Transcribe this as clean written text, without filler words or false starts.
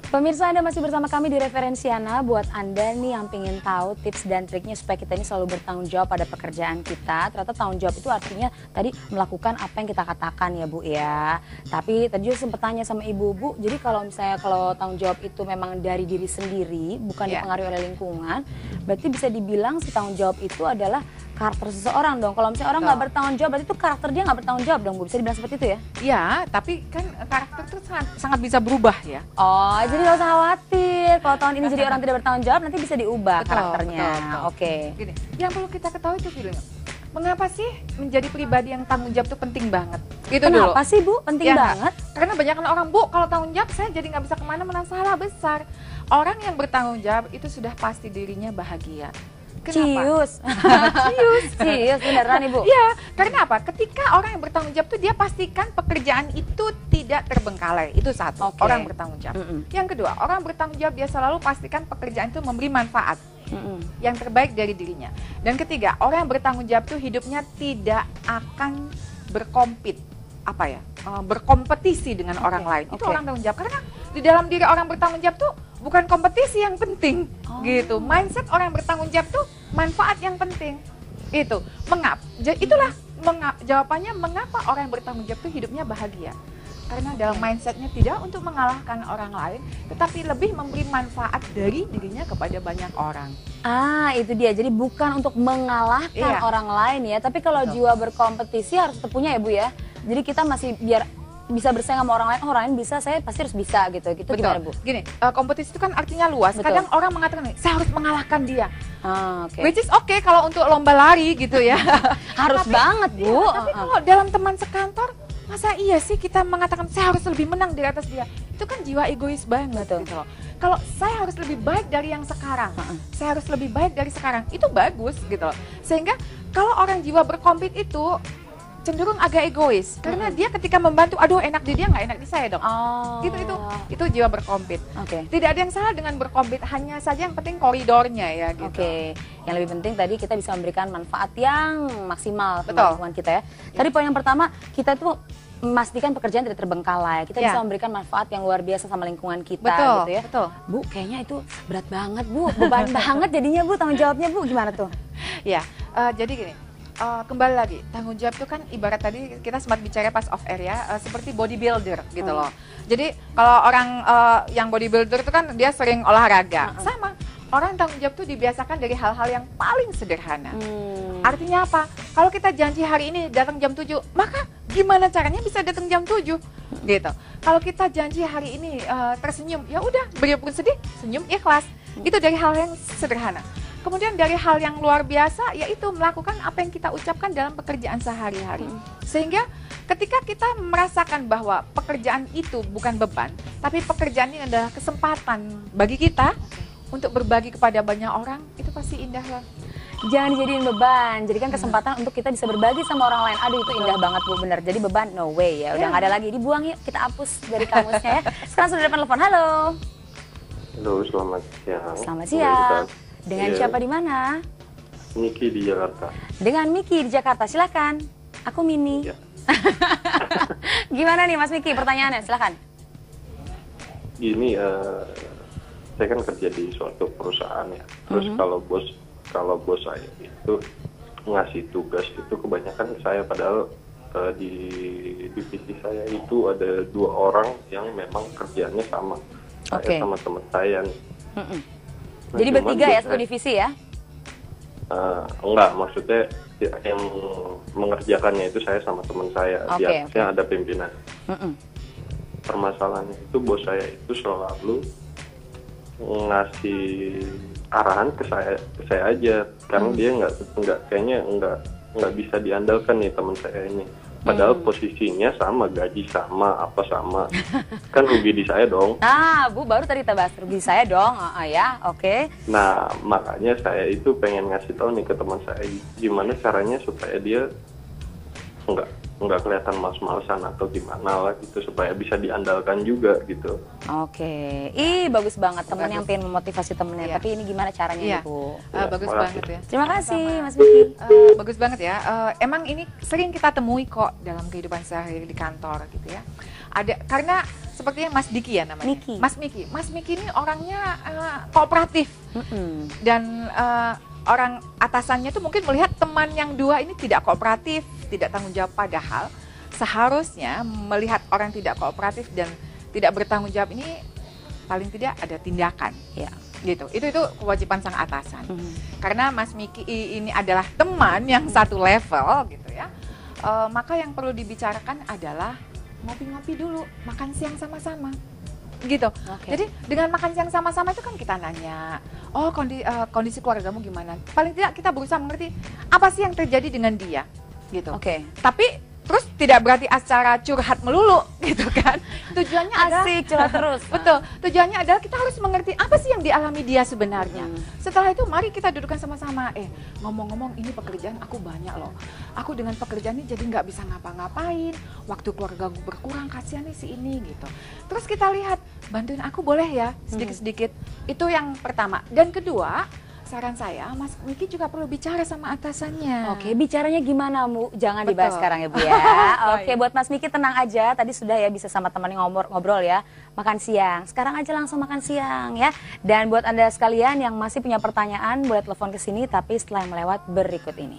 Pemirsa, Anda masih bersama kami di Referensiana. Buat Anda nih yang pengen tahu tips dan triknya supaya kita ini selalu bertanggung jawab pada pekerjaan kita. Ternyata tanggung jawab itu artinya tadi melakukan apa yang kita katakan ya Bu ya. Tapi tadi juga sempat tanya sama Ibu, Bu, jadi kalau misalnya kalau tanggung jawab itu memang dari diri sendiri, bukan dipengaruhi oleh lingkungan, berarti bisa dibilang si tanggung jawab itu adalah karakter seseorang dong. Kalau misalnya orang nggak bertanggung jawab, berarti itu karakter dia nggak bertanggung jawab dong, Bu. Bisa dibilang seperti itu ya? Iya, tapi kan karakter itu sangat bisa berubah ya. Oh, jadi nggak usah khawatir. Kalau tahun ini jadi orang tidak bertanggung jawab, nanti bisa diubah karakternya. Oke. Gini, yang perlu kita ketahui itu feeling. Mengapa sih menjadi pribadi yang tanggung jawab itu penting banget? Gitu Kenapa dulu. sih Bu? Penting banget. Karena banyak orang, Bu, kalau tanggung jawab saya jadi nggak bisa kemana-mana, salah besar. Orang yang bertanggung jawab itu sudah pasti dirinya bahagia. Kenapa? Cius beneran Ibu? Iya, karena apa? Ketika orang yang bertanggung jawab itu dia pastikan pekerjaan itu tidak terbengkalai. Itu satu, orang bertanggung jawab. Yang kedua, orang bertanggung jawab dia selalu pastikan pekerjaan itu memberi manfaat yang terbaik dari dirinya. Dan ketiga, orang yang bertanggung jawab itu hidupnya tidak akan berkompetisi dengan orang lain. Itu orang tanggung jawab. Karena di dalam diri orang bertanggung jawab tuh bukan kompetisi yang penting, gitu. Mindset orang yang bertanggung jawab tuh manfaat yang penting, itu. Itulah jawabannya mengapa orang yang bertanggung jawab tuh hidupnya bahagia. Karena dalam mindsetnya tidak untuk mengalahkan orang lain, tetapi lebih memberi manfaat dari dirinya kepada banyak orang. Ah, itu dia. Jadi bukan untuk mengalahkan orang lain ya, tapi kalau jiwa berkompetisi harus tetap punya ya Bu ya. Jadi kita masih biar bisa bersaing sama orang lain bisa, saya pasti harus bisa gitu. Gitu gimana Bu? Gini, kompetisi itu kan artinya luas. Kadang orang mengatakan nih, saya harus mengalahkan dia. Which is okay kalau untuk lomba lari gitu ya. Harus banget Bu. Tapi kalau dalam teman sekantor, masa iya sih kita mengatakan saya harus lebih menang di atas dia? Itu kan jiwa egois banget gitu loh. Kalau saya harus lebih baik dari yang sekarang, saya harus lebih baik dari sekarang, itu bagus gitu loh. Sehingga kalau orang jiwa berkompet itu cenderung agak egois karena dia ketika membantu, aduh enak di dia nggak enak di saya dong. Itu jiwa berkompet. Tidak ada yang salah dengan berkompet, hanya saja yang penting koridornya ya gitu. Yang lebih penting tadi kita bisa memberikan manfaat yang maksimal ke lingkungan kita ya. Tadi poin yang pertama, kita tuh memastikan pekerjaan tidak terbengkalai. Kita bisa memberikan manfaat yang luar biasa sama lingkungan kita gitu ya. Bu, kayaknya itu berat banget Bu, beban banget jadinya Bu, tanggung jawabnya Bu, gimana tuh? Ya, jadi gini. Kembali lagi, tanggung jawab itu kan ibarat tadi kita sempat bicara pas off air ya, seperti bodybuilder gitu loh. Jadi kalau orang yang bodybuilder itu kan dia sering olahraga, sama. Orang tanggung jawab itu dibiasakan dari hal-hal yang paling sederhana. Artinya apa? Kalau kita janji hari ini datang jam 7, maka gimana caranya bisa datang jam 7? Gitu. Kalau kita janji hari ini tersenyum, ya udah, biarpun sedih, senyum ikhlas. Itu dari hal yang sederhana. Kemudian dari hal yang luar biasa, yaitu melakukan apa yang kita ucapkan dalam pekerjaan sehari-hari. Sehingga ketika kita merasakan bahwa pekerjaan itu bukan beban, tapi pekerjaan ini adalah kesempatan bagi kita untuk berbagi kepada banyak orang, itu pasti indah lah. Jangan dijadiin beban, jadikan kesempatan untuk kita bisa berbagi sama orang lain. Aduh, itu indah banget Bu, bener. Jadi beban, no way ya, udah nggak ada lagi. Dibuang yuk, kita hapus dari kamusnya ya. Sekarang sudah depan telepon, halo. Halo, selamat siang. Selamat siang. Dengan siapa di mana? Miki di Jakarta. Dengan Miki di Jakarta, silakan. Aku Mini. Gimana nih Mas Miki, pertanyaannya, silakan. Gini, saya kan kerja di suatu perusahaan ya. Terus kalau bos saya itu ngasih tugas itu kebanyakan saya, padahal di divisi saya itu ada 2 orang yang memang kerjanya sama. Saya sama teman saya nih. Jadi bertiga ya, satu divisi ya? Enggak, maksudnya yang mengerjakannya itu saya sama teman saya. Di atasnya ada pimpinan. Permasalahannya itu bos saya itu selalu ngasih arahan ke saya aja, karena dia kayaknya nggak bisa diandalkan nih teman saya ini. Padahal posisinya sama, gaji sama, apa sama. Kan rugi di saya dong. Nah, Bu, baru tadi kita bahas rugi saya dong. Nah, makanya saya itu pengen ngasih tahu nih ke teman saya, gimana caranya supaya dia nggak kelihatan males-malesan atau gimana lah gitu, supaya bisa diandalkan juga gitu. Ih, bagus banget teman yang pengen memotivasi temennya. Tapi ini gimana caranya Bu? Bagus banget ya. Terima kasih Mas Miki. Bagus banget ya. Emang ini sering kita temui kok dalam kehidupan sehari-hari di kantor gitu ya. Karena sepertinya Mas Diki ya namanya. Miki. Mas Miki ini orangnya kooperatif dan orang atasannya tuh mungkin melihat teman yang dua ini tidak kooperatif, tidak tanggung jawab, padahal seharusnya melihat orang tidak kooperatif dan tidak bertanggung jawab ini paling tidak ada tindakan. Ya. Gitu. Itu kewajiban sang atasan. Karena Mas Miki ini adalah teman yang satu level gitu ya. Maka yang perlu dibicarakan adalah ngopi-ngopi dulu, makan siang sama-sama. Gitu. Jadi dengan makan siang sama-sama itu kan kita nanya, oh kondisi keluargamu gimana? Paling tidak kita berusaha mengerti apa sih yang terjadi dengan dia. Gitu. Tapi terus tidak berarti acara curhat melulu gitu kan. Tujuannya Asik curhat terus. Betul. Tujuannya adalah kita harus mengerti apa sih yang dialami dia sebenarnya. Setelah itu mari kita dudukkan sama-sama. Ngomong-ngomong ini pekerjaan aku banyak loh. Aku dengan pekerjaan ini jadi nggak bisa ngapa-ngapain. Waktu keluarga gue berkurang, kasihan nih si ini gitu. Terus kita lihat, bantuin aku boleh ya sedikit-sedikit. Itu yang pertama. Dan kedua, saran saya, Mas Miki juga perlu bicara sama atasannya. Oke, bicaranya gimana, Bu? Jangan dibahas sekarang ya, Bu ya. Oke, buat Mas Miki tenang aja. Tadi sudah ya bisa sama temannya ngobrol ya. Makan siang. Sekarang aja langsung makan siang ya. Dan buat Anda sekalian yang masih punya pertanyaan, boleh telepon ke sini tapi setelah yang melewat berikut ini.